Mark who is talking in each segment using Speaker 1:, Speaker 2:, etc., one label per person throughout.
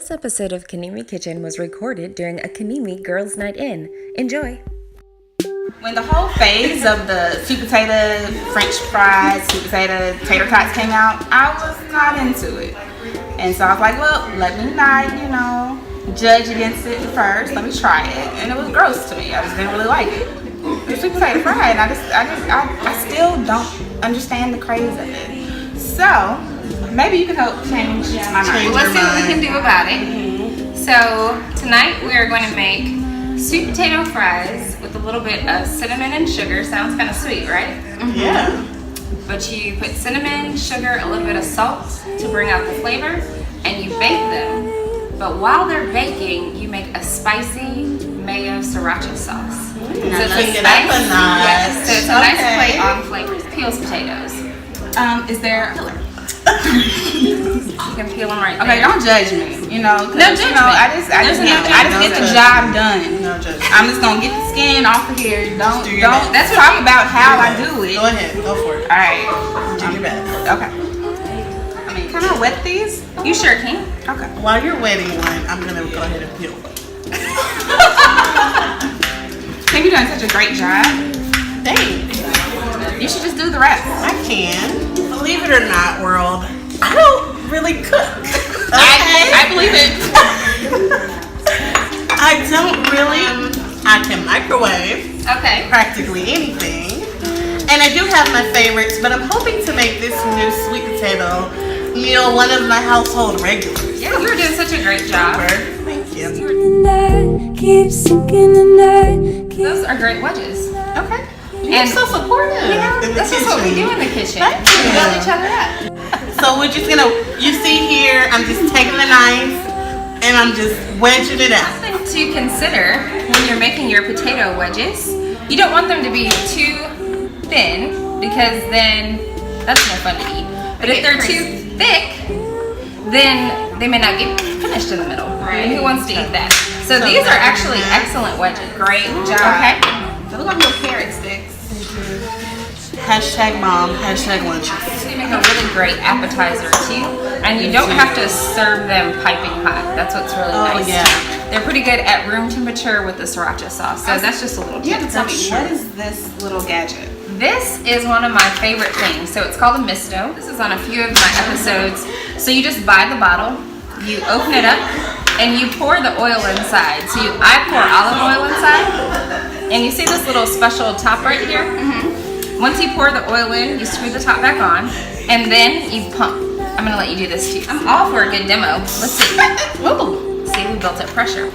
Speaker 1: This episode of KiNiMi Kitchen was recorded during a KiNiMi Girls' Night In. Enjoy!
Speaker 2: When the whole phase of the sweet potato, french fries, sweet potato, tater tots came out, I was not into it. And so I was like, well, let me not, judge against it first. Let me try it. And it was gross to me. I just didn't really like it. It's sweet potato fry, and I still don't understand the craze of it. So, maybe you can help change my mind.
Speaker 3: Let's see what we can do about it. So, tonight we are going to make sweet potato fries with a little bit of cinnamon and sugar. Sounds kind of sweet, right?
Speaker 4: Yeah.
Speaker 3: But you put cinnamon, sugar, a little bit of salt to bring out the flavor, and you bake them. But while they're baking, you make a spicy mayo sriracha sauce. So it's a nice play on flavors. Peels potatoes.
Speaker 2: Is there a pillar?
Speaker 3: You can peel them right there.
Speaker 2: Okay, don't judge me. No judgment. I just get the job done.
Speaker 4: No judgment.
Speaker 2: I'm just gonna get the skin off of here. Don't. Let's talk about how I do it.
Speaker 4: Go ahead. Go for it.
Speaker 2: All right.
Speaker 4: Do your best.
Speaker 2: Okay. Can I wet these?
Speaker 3: You sure can.
Speaker 2: Okay.
Speaker 4: While you're wetting one, I'm gonna go ahead and peel one.
Speaker 2: Tim, you're doing such a great job.
Speaker 4: Thanks.
Speaker 2: You should just do the rest.
Speaker 4: I can. Believe it or not, world, I don't really cook.
Speaker 2: I believe it.
Speaker 4: I don't really. I can microwave
Speaker 3: Okay.
Speaker 4: practically anything. And I do have my favorites, but I'm hoping to make this new sweet potato meal one of my household regulars.
Speaker 3: Yeah, you were doing such a great job.
Speaker 4: Thank you.
Speaker 3: Those are great wedges.
Speaker 4: Okay. You're
Speaker 3: And-
Speaker 4: so supportive.
Speaker 3: This is what we do in the kitchen.
Speaker 4: Thank you.
Speaker 3: We build each other up.
Speaker 4: So we're just gonna, you see here, I'm just taking the knife and I'm just wedging it out.
Speaker 3: Something to consider when you're making your potato wedges. You don't want them to be too thin because then that's no fun to eat. But if they're too thick, then they may not get finished in the middle.
Speaker 2: Right.
Speaker 3: And who wants to eat that? So these are actually excellent wedges.
Speaker 2: Great job.
Speaker 3: Okay.
Speaker 2: They look like little carrot sticks.
Speaker 4: Hashtag mom, hashtag lunches.
Speaker 3: They make a really great appetizer too. And you don't have to serve them piping hot. That's what's really nice.
Speaker 4: Yeah.
Speaker 3: They're pretty good at room temperature with the sriracha sauce. So that's just a little
Speaker 2: You
Speaker 3: tip.
Speaker 2: have to tell me, what is this little gadget?
Speaker 3: This is one of my favorite things. So it's called a misto. This is on a few of my episodes. So you just buy the bottle, you open it up, and you pour the oil inside. So I pour olive oil inside, and you see this little special top right here? Once you pour the oil in, you screw the top back on, and then you pump. I'm gonna let you do this too. I'm all for a good demo. Let's see. Whoa. See, we built up pressure.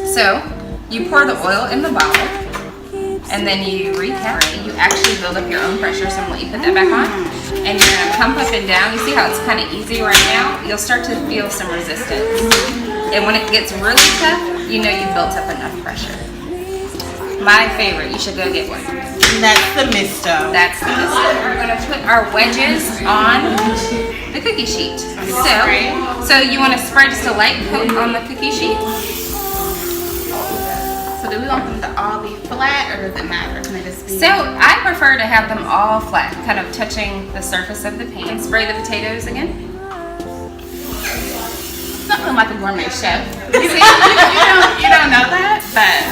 Speaker 3: So you pour the oil in the bottle, and then you recalibrate. You actually build up your own pressure. So I'm gonna let you put that back on, and you're gonna pump up and down. You see how it's kind of easy right now? You'll start to feel some resistance. And when it gets really tough, you know you've built up enough pressure. My favorite, you should go get one.
Speaker 4: And that's the misto.
Speaker 3: That's the misto. We're gonna put our wedges on the cookie sheet. So you wanna spread just a light coat on the cookie sheet.
Speaker 2: So do we want them to all be flat, or does it matter? Can they just be?
Speaker 3: So I prefer to have them all flat, kind of touching the surface of the pan. Spray the potatoes again.
Speaker 2: Something like a gourmet chef. You don't know that, but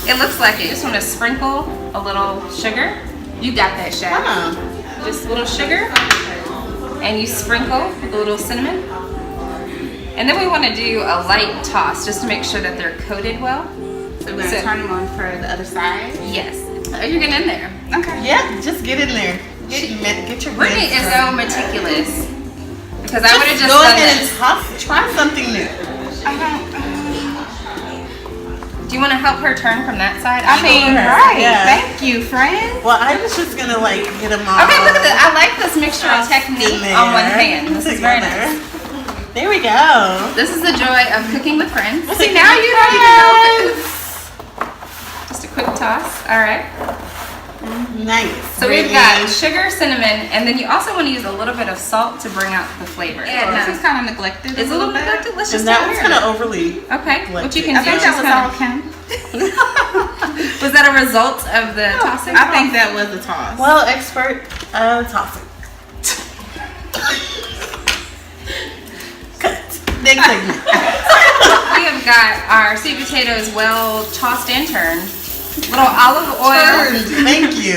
Speaker 3: It looks like it. You just want to sprinkle a little sugar.
Speaker 2: you got that, chef.
Speaker 3: Just a little sugar. And you sprinkle with a little cinnamon. And then we want to do a light toss just to make sure that they're coated well.
Speaker 2: So we're gonna turn them on for the other side.
Speaker 3: Yes. Oh, you're getting in there.
Speaker 2: Okay.
Speaker 4: Yeah, just get in there. Get your
Speaker 3: Brittany
Speaker 4: hands
Speaker 3: is
Speaker 4: dirty.
Speaker 3: so meticulous. Because I would have just
Speaker 4: go
Speaker 3: done
Speaker 4: ahead
Speaker 3: this.
Speaker 4: and toss. Try something new.
Speaker 3: Do you want to help her turn from that side?
Speaker 2: Right.
Speaker 4: Yeah.
Speaker 2: Thank you, friend.
Speaker 4: Well, I was just gonna get them all.
Speaker 3: Okay, look at this. I like this mixture of technique on one pan. This is very nice.
Speaker 4: There we go.
Speaker 3: This is the joy of cooking with friends.
Speaker 4: See,
Speaker 3: now you don't even know if it's just a quick toss. All right.
Speaker 4: Nice.
Speaker 3: So we've got sugar, cinnamon, and then you also want to use a little bit of salt to bring out the flavor.
Speaker 2: This is kind of neglected.
Speaker 3: It's a little neglected. Let's just
Speaker 4: And that
Speaker 3: tell
Speaker 4: one's
Speaker 3: her.
Speaker 4: kind of overly.
Speaker 3: Okay. What you can
Speaker 2: I
Speaker 3: do
Speaker 2: think
Speaker 3: is
Speaker 2: that
Speaker 3: just
Speaker 2: was all
Speaker 3: kinda-
Speaker 2: Kim.
Speaker 3: Was that a result of the tossing?
Speaker 2: I think that was the toss.
Speaker 4: Well, expert tossing. Cut. Next segment.
Speaker 3: We have got our sweet potatoes well tossed and turned. Little olive oil.
Speaker 4: Thank you.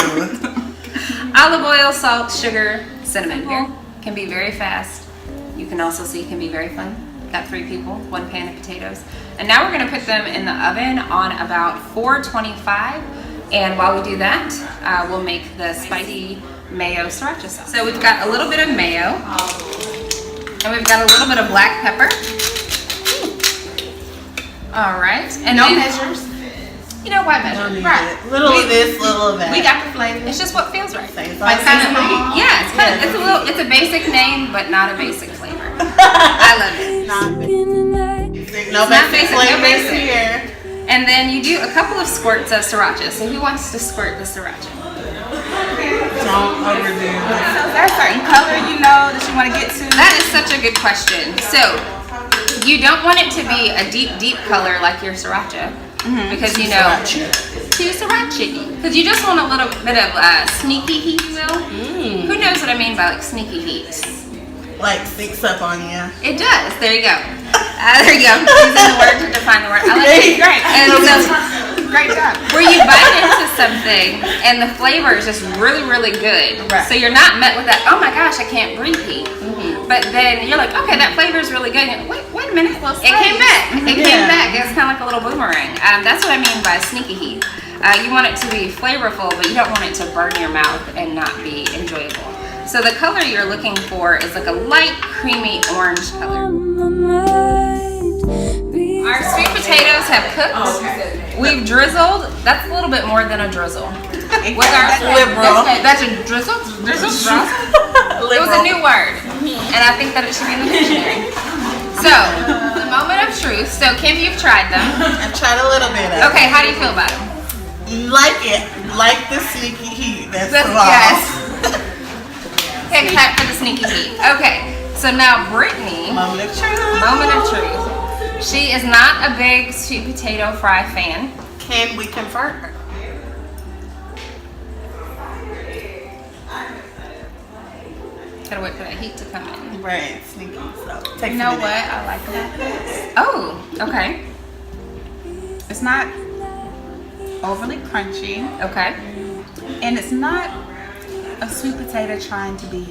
Speaker 3: Olive oil, salt, sugar, cinnamon. Can be very fast. You can also see can be very fun. Got 3 people, 1 pan of potatoes. And now we're gonna put them in the oven on about 425. And while we do that, we'll make the spicy mayo sriracha sauce. So we've got a little bit of mayo, and we've got a little bit of black pepper. All right. And
Speaker 2: No
Speaker 3: then,
Speaker 2: measures.
Speaker 3: you know, why measure?
Speaker 2: Right.
Speaker 4: Little of this, little of that.
Speaker 2: We got the flavor.
Speaker 3: It's just what feels right.
Speaker 4: Same
Speaker 2: Like
Speaker 4: size
Speaker 2: kind
Speaker 4: as
Speaker 2: of,
Speaker 4: me.
Speaker 3: Yeah, it's kind of, it's a basic name, but not a basic flavor. I love it.
Speaker 4: No
Speaker 3: not
Speaker 4: basic
Speaker 3: basic, no
Speaker 4: flavors
Speaker 3: basic.
Speaker 4: here.
Speaker 3: And then you do a couple of squirts of sriracha. So who wants to squirt the sriracha?
Speaker 4: Don't overdo it.
Speaker 2: So is there a certain color you know that you want to get to?
Speaker 3: That is such a good question. So you don't want it to be a deep, deep color like your sriracha. Because you know, too sriracha. Because you just want a little bit of sneaky heat, Will. Who knows what I mean by like sneaky heat?
Speaker 4: Like sneaks up on you.
Speaker 3: It does. There you go. There you go. Using the word to define the word. I like it.
Speaker 2: Great.
Speaker 3: And so,
Speaker 2: Great job.
Speaker 3: where you bite into something and the flavor is just really, really good.
Speaker 2: Right.
Speaker 3: So you're not met with that, oh my gosh, I can't breathe heat. But then you're like, okay, that flavor is really good. And you're like, wait a minute. It came back. It came back. It's kind of like a little boomerang. That's what I mean by sneaky heat. You want it to be flavorful, but you don't want it to burn your mouth and not be enjoyable. So the color you're looking for is like a light, creamy orange color. Our sweet potatoes have cooked. We've drizzled. That's a little bit more than a drizzle. With our
Speaker 4: Liberal.
Speaker 3: That's a drizzle. Drizzle. It was a new word, and I think that it should be in the dictionary. So the moment of truth. So Kim, you've tried them.
Speaker 4: I've tried a little bit of it.
Speaker 3: Okay, how do you feel about them?
Speaker 4: Like it. Like the sneaky heat. That's the
Speaker 3: Yes. Okay, clap for the sneaky heat. Okay, so now Brittany.
Speaker 4: Moment of truth.
Speaker 3: Moment of truth. She is not a big sweet potato fry fan.
Speaker 4: Can we convert?
Speaker 3: Gotta wait for that heat to come in.
Speaker 4: Right, sneaky. So take
Speaker 2: You know what I like about this?
Speaker 3: Oh, okay.
Speaker 2: It's not overly crunchy,
Speaker 3: Okay.
Speaker 2: and it's not a sweet potato trying to be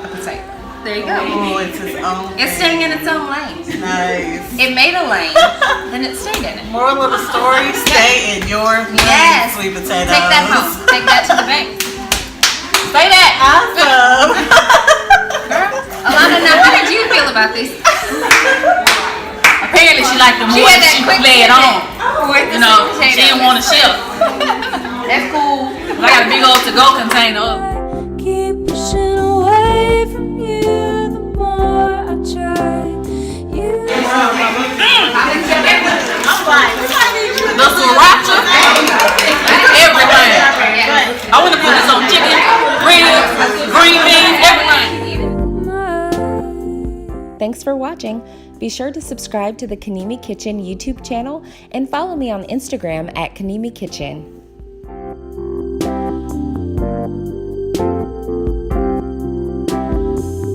Speaker 2: a potato.
Speaker 3: There you go.
Speaker 4: Oh, it's its own.
Speaker 3: It's staying in its own lane.
Speaker 4: Nice.
Speaker 3: It made a lane, then it stayed in it.
Speaker 4: Moral of the story: stay in your lane,
Speaker 3: Yes.
Speaker 4: sweet potatoes.
Speaker 3: Take that home. Take that to the bank. Say that.
Speaker 4: Awesome.
Speaker 3: Alana, now how did you feel about this?
Speaker 5: Apparently she liked the
Speaker 3: She
Speaker 5: more
Speaker 3: had
Speaker 5: that
Speaker 3: that
Speaker 5: she
Speaker 3: quick
Speaker 5: could lay it on.
Speaker 3: With the
Speaker 5: You know,
Speaker 3: sweet
Speaker 5: she didn't
Speaker 3: potatoes.
Speaker 5: want to ship.
Speaker 3: That's cool.
Speaker 5: I got a big old to-go container.
Speaker 6: Keep pushing away from you the more I try. You
Speaker 5: The sriracha, everything. I want to put this on chicken, ribs, green beans, everything.
Speaker 1: Thanks for watching. Be sure to subscribe to the KiNiMi Kitchen YouTube channel and follow me on Instagram at KiNiMi Kitchen.